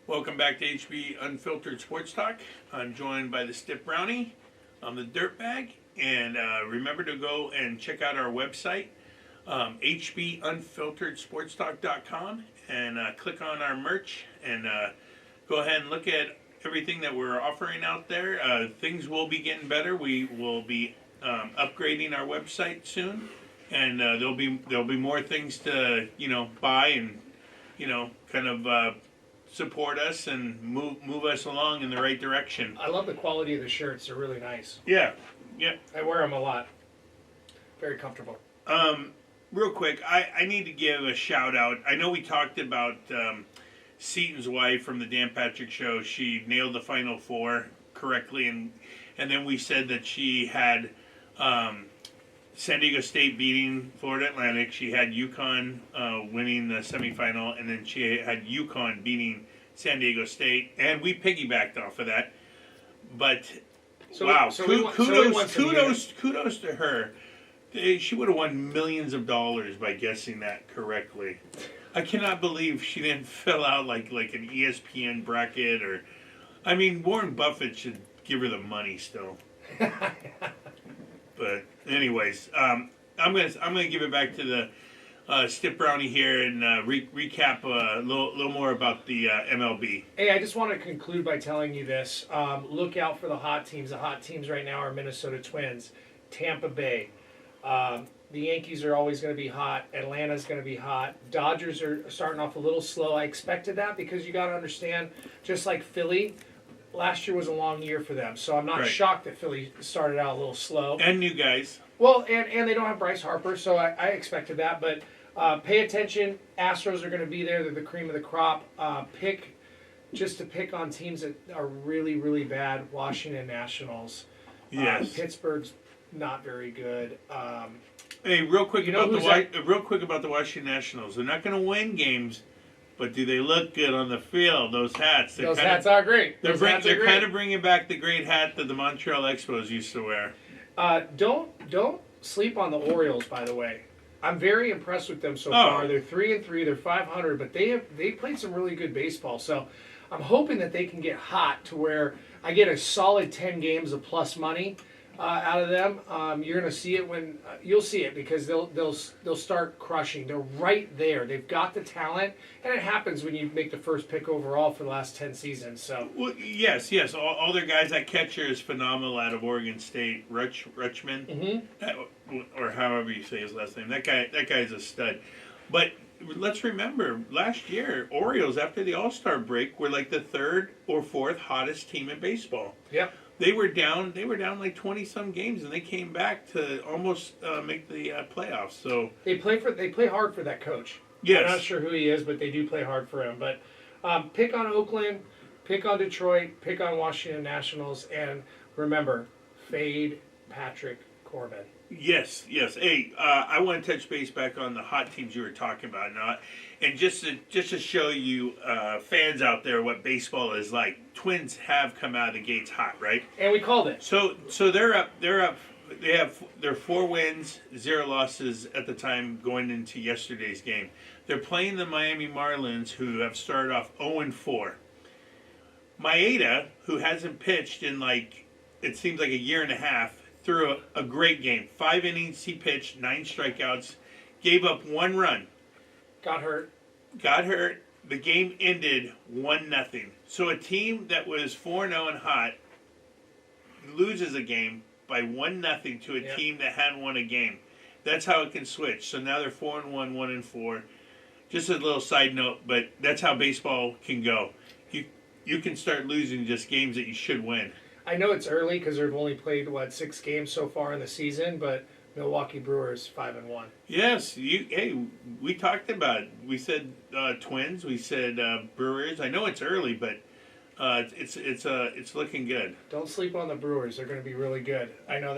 Welcome back to HB Unfiltered Sports Talk. I'm joined by the Stiff Brownie. I'm the Dirtbag. And remember to go and check out our website, hbunfilteredsportstalk.com, and click on our merch and go ahead and look at everything that we're offering out there. Things will be getting better. We will be upgrading our website soon, and there'll be more things to buy and kind of support us and move us along in the right direction. I love the quality of the shirts. They're really nice. Yeah. I wear them a lot. Very comfortable. Real quick, I need to give a shout out. I know we talked about Seaton's wife from the Dan Patrick Show. She nailed the Final Four correctly, and then we said that she had San Diego State beating Florida Atlantic. She had UConn winning the semifinal, and then she had UConn beating San Diego State, and we piggybacked off of that. But kudos to her. She would have won millions of dollars by guessing that correctly. I cannot believe she didn't fill out like an ESPN bracket or. I mean, Warren Buffett should give her the money still. But anyways, I'm gonna give it back to the Stiff Brownie here and recap a little more about the MLB. Hey, I just want to conclude by telling you this. Look out for the hot teams. The hot teams right now are Minnesota Twins, Tampa Bay. The Yankees are always going to be hot. Atlanta's going to be hot. Dodgers are starting off a little slow. I expected that because you got to understand, just like Philly, last year was a long year for them. So I'm not shocked that Philly started out a little slow. And new guys. Well, and they don't have Bryce Harper, so I expected that. But pay attention. Astros are going to be there. They're the cream of the crop. Pick on teams that are really, really bad. Washington Nationals. Yes. Pittsburgh's not very good. Hey, real quick about the Washington Nationals. They're not going to win games, but do they look good on the field? Those hats. Those hats are great. They're kind of bringing back the great hat that the Montreal Expos used to wear. Don't sleep on the Orioles, by the way. I'm very impressed with them so far. They're 3-3. They're 500, but they played some really good baseball. So I'm hoping that they can get hot to where I get a solid 10 games of plus money out of them. You're going to see it when you'll see it because they'll start crushing. They're right there. They've got the talent, and it happens when you make the first pick overall for the last 10 seasons. So yes. All their guys. That catcher is phenomenal out of Oregon State, Rutschman, or however you say his last name. That guy's a stud. But let's remember, last year Orioles after the All-Star break were like the third or fourth hottest team in baseball. Yep. They were down like 20-some games, and they came back to almost make the playoffs. So they play hard for that coach. Yes. I'm not sure who he is, but they do play hard for him. But pick on Oakland, pick on Detroit, pick on Washington Nationals, and remember, fade Patrick Corbin. Yes. Hey, I want to touch base back on the hot teams you were talking about now, and just to show you fans out there what baseball is like. Twins have come out of the gates hot, right? And we called it. So they're up. They have their 4 wins, 0 losses at the time going into yesterday's game. They're playing the Miami Marlins, who have started off 0-4. Maeda, who hasn't pitched in it seems like a year and a half, threw a great game. 5 innings he pitched, 9 strikeouts, gave up 1 run. Got hurt. The game ended 1-0. So a team that was 4-0 and hot loses a game by 1-0 to a team that hadn't won a game. That's how it can switch. So now they're 4-1, 1-4. Just a little side note, but that's how baseball can go. You can start losing just games that you should win. I know it's early because they've only played 6 games so far in the season, but Milwaukee Brewers 5-1. Yes, we talked about it. We said Twins. We said Brewers. I know it's early, but it's looking good. Don't sleep on the Brewers. They're going to be really good. I know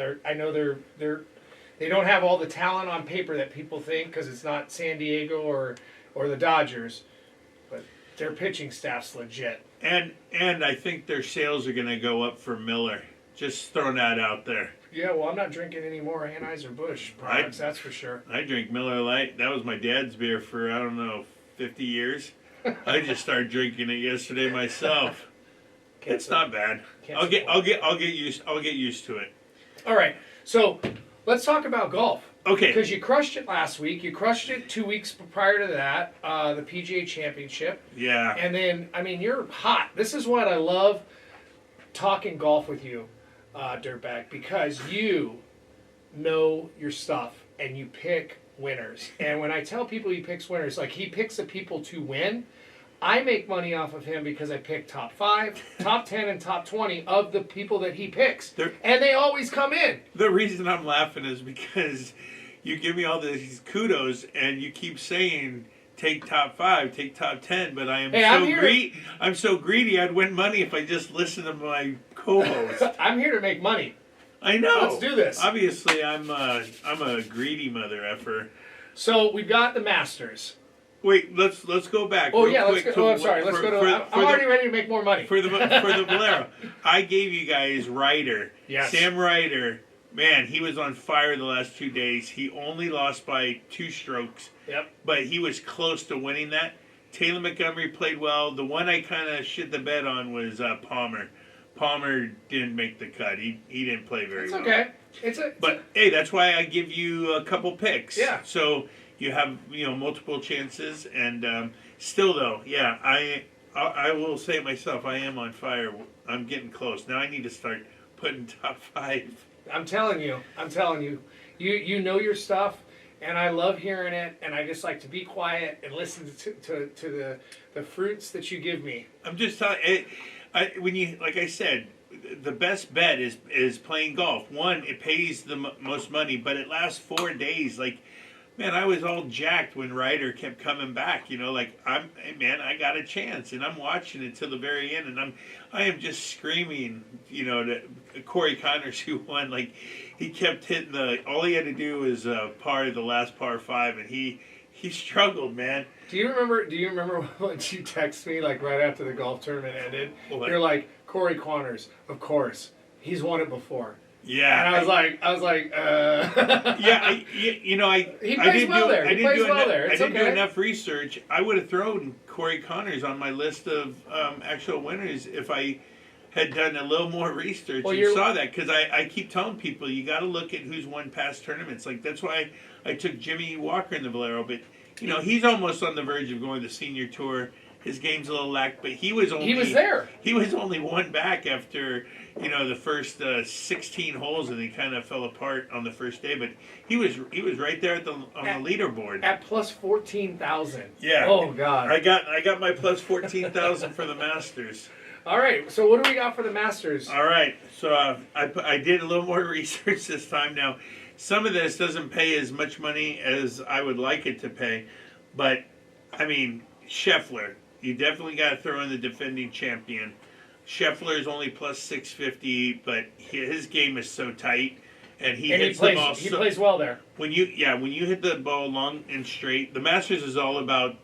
they don't have all the talent on paper that people think because it's not San Diego or the Dodgers, but their pitching staff's legit. And I think their sales are going to go up for Miller. Just throwing that out there. Yeah, well, I'm not drinking any more Anheuser-Busch products, that's for sure. I drink Miller Lite. That was my dad's beer for, 50 years. I just started drinking it yesterday myself. It's not bad. Can't I'll get used to it. All right. So let's talk about golf. Okay. Because you crushed it last week. You crushed it 2 weeks prior to that, the PGA Championship. Yeah. And then, I mean, you're hot. This is what I love talking golf with you, Dirtbag, because you know your stuff and you pick winners. And when I tell people he picks winners, like he picks the people to win, I make money off of him because I pick top 5, top 10, and top 20 of the people that he picks. And they always come in. The reason I'm laughing is because you give me all these kudos and you keep saying take top 5, take top 10, but I am I'm so greedy I'd win money if I just listened to my co-host. I'm here to make money. I know. Let's do this. Obviously, I'm a greedy mother effer. So we've got the Masters. Wait, let's go back. Oh yeah, let's go. Oh, I'm sorry. Let's go to. I'm already ready to make more money for the Valero. I gave you guys Ryder. Yes. Sam Ryder. Man, he was on fire the last 2 days. He only lost by 2 strokes. Yep. But he was close to winning that. Taylor Montgomery played well. The one I kind of shit the bed on was Palmer. Palmer didn't make the cut. He didn't play very well. It's okay. But hey, that's why I give you a couple picks. Yeah. So you have multiple chances, and still though, yeah, I will say it myself. I am on fire. I'm getting close. Now I need to start putting top 5. I'm telling you. You know your stuff, and I love hearing it. And I just like to be quiet and listen to the fruits that you give me. I'm just telling when you, like I said, the best bet is playing golf. One, it pays the most money, but it lasts 4 days. Like, man, I was all jacked when Ryder kept coming back. Like I got a chance, and I'm watching it till the very end, and I am just screaming. To Corey Connors, who won. Like, he kept hitting all he had to do was par the last par 5, and he struggled, man. Do you remember when you texted me like right after the golf tournament ended? What? You're like, Corey Connors, of course, he's won it before. Yeah, and I was like, yeah, he plays well there. He plays well there. I didn't do enough research. I would have thrown Corey Connors on my list of actual winners if I had done a little more research and saw that, because I keep telling people you got to look at who's won past tournaments. Like, that's why I took Jimmy Walker in the Valero, but he's almost on the verge of going to the senior tour. His game's a little lack, but he was there. He was only one back after the first 16 holes, and he kind of fell apart on the first day. But he was right there on the leaderboard at plus 14,000. Yeah. Oh God. I got my plus 14,000 for the Masters. All right. So what do we got for the Masters? All right. So I did a little more research this time. Now, some of this doesn't pay as much money as I would like it to pay, but I mean, Scheffler. You definitely got to throw in the defending champion. Scheffler is only plus 650, but his game is so tight, and he hits the ball. He plays well there. When you hit the ball long and straight, the Masters is all about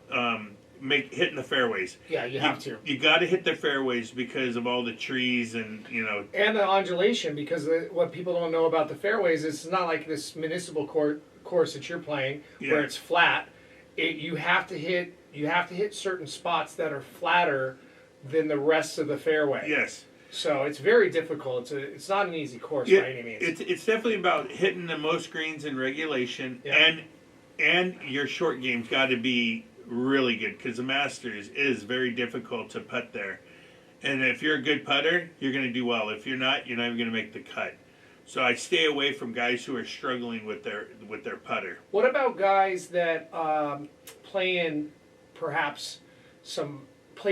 hitting the fairways. Yeah, you have to. You got to hit the fairways because of all the trees and and the undulation. Because what people don't know about the fairways is it's not like this municipal course that you're playing where it's flat. You have to hit certain spots that are flatter than the rest of the fairway. Yes. So it's very difficult. It's not an easy course by any means. It's definitely about hitting the most greens in regulation, and your short game's got to be really good, because the Masters is very difficult to putt there. And if you're a good putter, you're going to do well. If you're not even going to make the cut. So I stay away from guys who are struggling with their putter. What about guys that play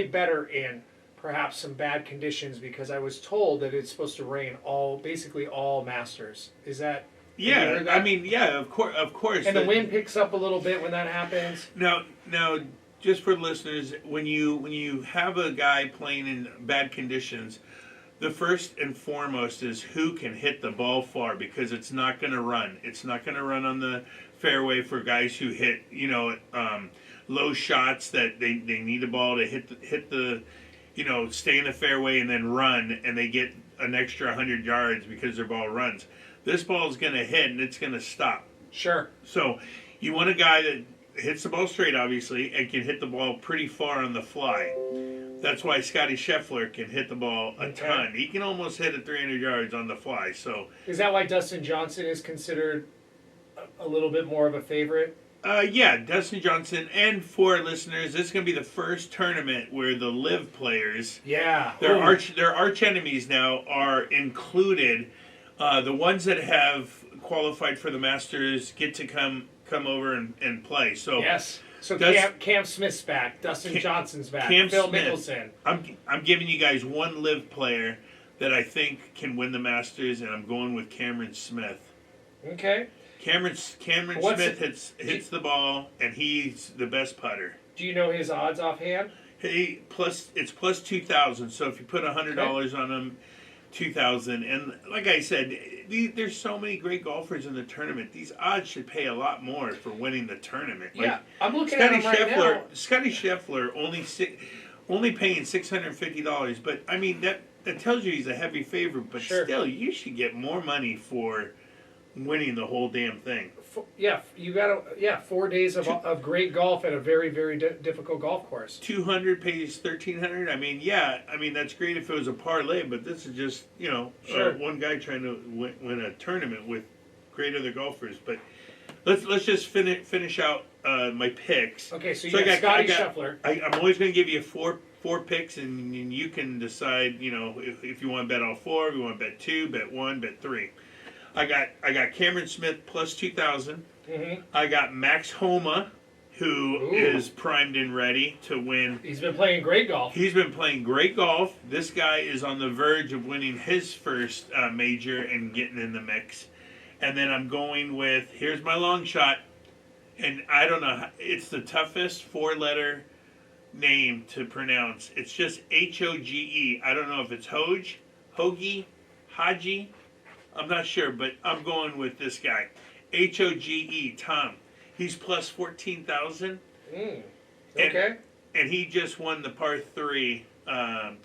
better in perhaps some bad conditions? Because I was told that it's supposed to rain basically all Masters. Is that? Yeah, I mean, yeah, of course. And the wind picks up a little bit when that happens. Now, just for listeners, when you have a guy playing in bad conditions, the first and foremost is who can hit the ball far, because it's not going to run. It's not going to run on the fairway for guys who hit low shots that they need the ball to hit the stay in the fairway and then run, and they get an extra 100 yards because their ball runs. This ball is going to hit and it's going to stop. Sure. So you want a guy that hits the ball straight, obviously, and can hit the ball pretty far on the fly. That's why Scotty Scheffler can hit the ball a ton. He can almost hit it 300 yards on the fly. So is that why Dustin Johnson is considered a little bit more of a favorite? Yeah, Dustin Johnson. And for our listeners, this is going to be the first tournament where the live players, their arch enemies now are included. The ones that have qualified for the Masters get to come over and play. So yes. So Cam Smith's back, Dustin Johnson's back, Phil Mickelson. I'm giving you guys one live player that I think can win the Masters, and I'm going with Cameron Smith. Okay. Cameron Smith hits the ball, and he's the best putter. Do you know his odds offhand? It's plus 2,000. So if you put $100 on him, 2,000. And like I said, there's so many great golfers in the tournament. These odds should pay a lot more for winning the tournament. Yeah, I'm looking at him right now. Scotty Scheffler only paying $650, but I mean that tells you he's a heavy favorite. But still, you should get more money for winning the whole damn thing. You got 4 days of great golf at a very, very difficult golf course. 200 pays 1,300. I mean that's great if it was a parlay, but this is just one guy trying to win a tournament with great other golfers. But let's just finish out my picks. Okay, so you got Scotty Scheffler. I'm always going to give you four picks, and you can decide if you want to bet all four, if you want to bet two, bet one, bet three. I got Cameron Smith plus 2,000. Mm-hmm. I got Max Homa, who is primed and ready to win. He's been playing great golf. This guy is on the verge of winning his first major and getting in the mix. And then I'm going with, here's my long shot, and I don't know, it's the toughest four-letter name to pronounce. It's just Hoge. I don't know if it's Hoagie, Haji. I'm not sure, but I'm going with this guy. Hoge, Tom. He's plus 14,000. Okay. And he just won the par 3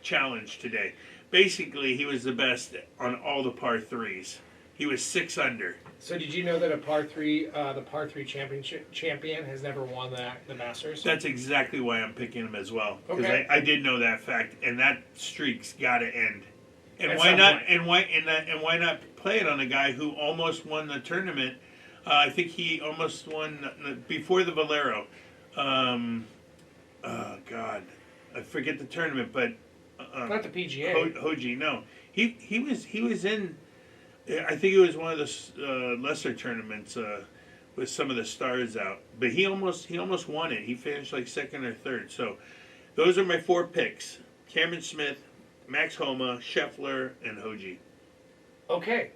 challenge today. Basically, he was the best on all the par 3s. He was 6 under. So did you know that the par 3 champion has never won the Masters? That's exactly why I'm picking him as well. Because I did know that fact, and that streak's got to end. And why not? And why not play it on a guy who almost won the tournament? I think he almost won before the Valero. Oh God, I forget the tournament, but not the PGA. Hoji, no, he was in. I think it was one of the lesser tournaments with some of the stars out, but he almost won it. He finished like second or third. So those are my 4 picks: Cameron Smith, Max Homa, Scheffler, and Hoji. Okay.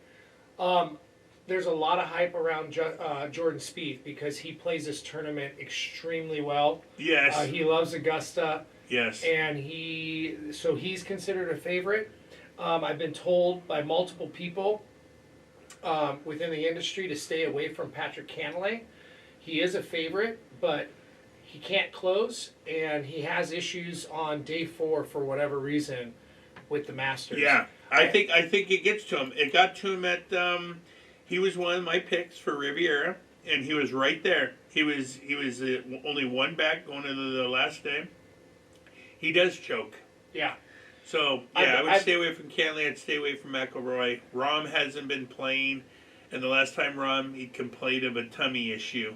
There's a lot of hype around Jordan Spieth because he plays this tournament extremely well. Yes. He loves Augusta. Yes. And he's considered a favorite. I've been told by multiple people within the industry to stay away from Patrick Cantlay. He is a favorite, but he can't close, and he has issues on day 4 for whatever reason with the Masters. Yeah, I think it gets to him. It got to him at he was one of my picks for Riviera, and he was right there. He was only one back going into the last day. He does choke. Yeah. So I would stay away from Cantlay. I'd stay away from McIlroy. Rahm hasn't been playing, and the last time Rahm, he complained of a tummy issue.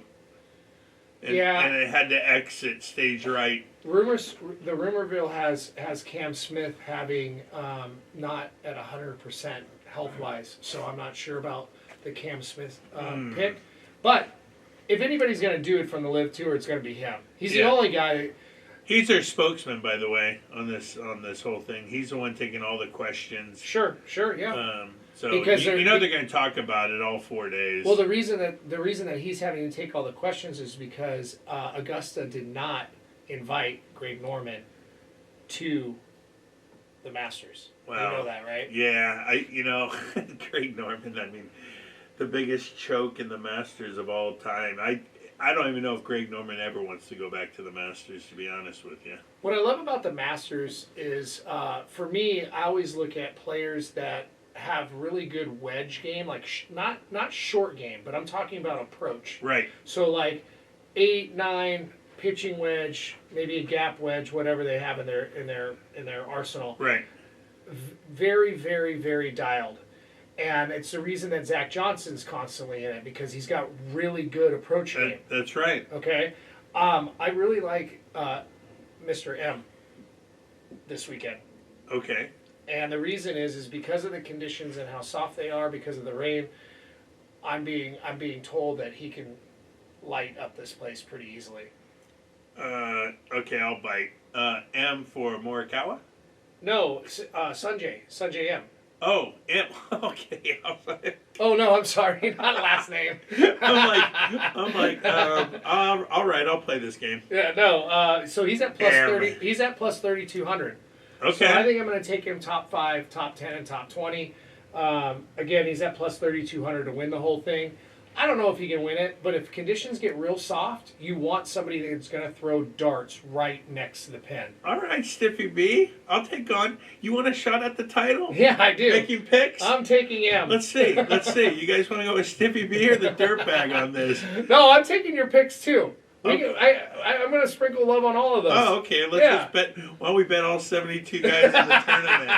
And it had to exit stage right. The rumor mill has Cam Smith having not at 100% health wise, so I'm not sure about the Cam Smith pick. But if anybody's going to do it from the Live Tour, it's going to be him. He's the only guy. He's their spokesman, by the way, on this whole thing. He's the one taking all the questions. Sure, yeah. So because they're going to talk about it all 4 days. Well, the reason that he's having to take all the questions is because Augusta did not invite Greg Norman to the Masters. Wow. You know that, right? Yeah, Greg Norman. I mean, the biggest choke in the Masters of all time. I don't even know if Greg Norman ever wants to go back to the Masters, to be honest with you. What I love about the Masters is, for me, I always look at players that have really good wedge game, like not short game, but I'm talking about approach. Right. So, like, 8, 9 pitching wedge, maybe a gap wedge, whatever they have in their arsenal. Right. Very, very, very dialed. And it's the reason that Zach Johnson's constantly in it, because he's got really good approach game. That's right. Okay? I really like Mr. M this weekend. Okay. And the reason is because of the conditions and how soft they are, because of the rain. I'm being told that he can light up this place pretty easily. Okay, I'll bite. M for Morikawa? No, Sanjay M. Oh, M. Okay. Oh no, I'm sorry, not last name. I'm like, all right, I'll play this game. Yeah, no. So he's at plus M. 30. He's at plus 3,200. Okay. So I think I'm going to take him top 5, top 10, and top 20. Again, he's at plus 3,200 to win the whole thing. I don't know if he can win it, but if conditions get real soft, you want somebody that's going to throw darts right next to the pin. All right, Stiffy B. I'll take on. You want a shot at the title? Yeah, I do. Making picks? I'm taking him. Let's see. You guys want to go with Stiffy B or the dirtbag on this? No, I'm taking your picks too. Okay. I'm going to sprinkle love on all of those. Oh, okay. Let's just bet. Why don't we bet all 72 guys in the tournament?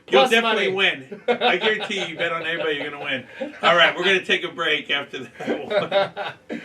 You'll definitely win. I guarantee you bet on everybody, you're going to win. All right, we're going to take a break after that one.